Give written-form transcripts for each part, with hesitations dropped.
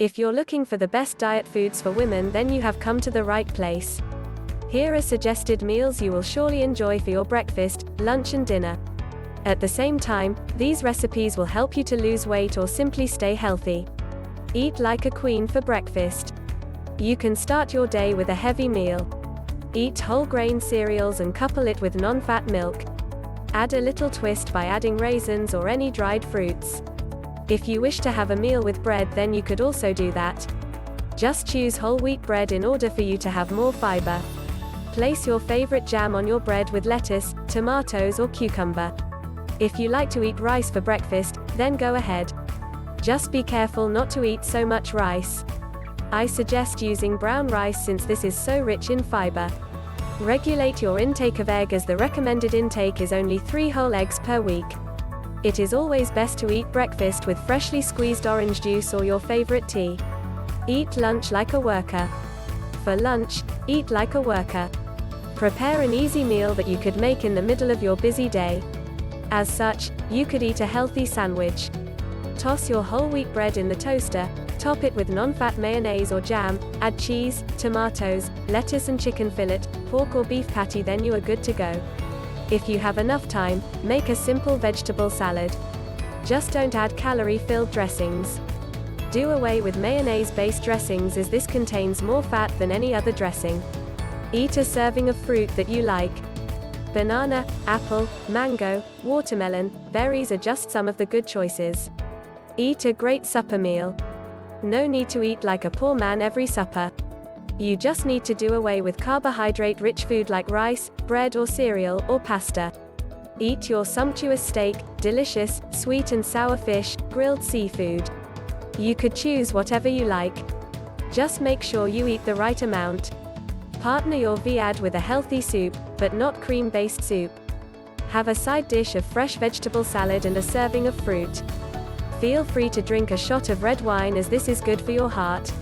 If you're looking for the best diet foods for women, then you have come to the right place. Here are suggested meals you will surely enjoy for your breakfast, lunch and dinner. At the same time, these recipes will help you to lose weight or simply stay healthy. Eat like a queen for breakfast. You can start your day with a heavy meal. Eat whole grain cereals and couple it with non-fat milk. Add a little twist by adding raisins or any dried fruits. If you wish to have a meal with bread, then you could also do that. Just choose whole wheat bread in order for you to have more fiber. Place your favorite jam on your bread with lettuce, tomatoes or cucumber. If you like to eat rice for breakfast, then go ahead. Just be careful not to eat so much rice. I suggest using brown rice since this is so rich in fiber. Regulate your intake of egg, as the recommended intake is only 3 whole eggs per week. It is always best to eat breakfast with freshly squeezed orange juice or your favorite tea. Eat lunch like a worker. For lunch, eat like a worker. Prepare an easy meal that you could make in the middle of your busy day. As such, you could eat a healthy sandwich. Toss your whole wheat bread in the toaster, top it with non-fat mayonnaise or jam, add cheese, tomatoes, lettuce and chicken fillet, pork or beef patty, then you are good to go. If you have enough time, make a simple vegetable salad. Just don't add calorie-filled dressings. Do away with mayonnaise-based dressings, as this contains more fat than any other dressing. Eat a serving of fruit that you like. Banana, apple, mango, watermelon, berries are just some of the good choices. Eat a great supper meal. No need to eat like a poor man every supper. You just need to do away with carbohydrate-rich food like rice, bread or cereal, or pasta. Eat your sumptuous steak, delicious, sweet and sour fish, grilled seafood. You could choose whatever you like. Just make sure you eat the right amount. Partner your viand with a healthy soup, but not cream-based soup. Have a side dish of fresh vegetable salad and a serving of fruit. Feel free to drink a shot of red wine, as this is good for your heart.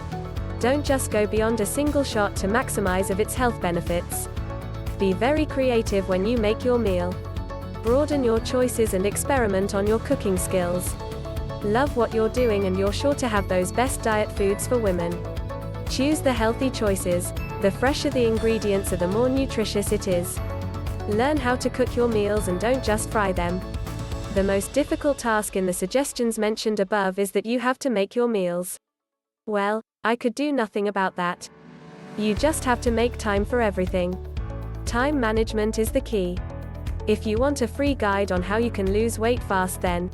Don't just go beyond a single shot to maximize of its health benefits. Be very creative when you make your meal. Broaden your choices and experiment on your cooking skills. Love what you're doing, and you're sure to have those best diet foods for women. Choose the healthy choices. The fresher the ingredients are, the more nutritious it is. Learn how to cook your meals and don't just fry them. The most difficult task in the suggestions mentioned above is that you have to make your meals. Well, I could do nothing about that. You just have to make time for everything. Time management is the key. If you want a free guide on how you can lose weight fast, then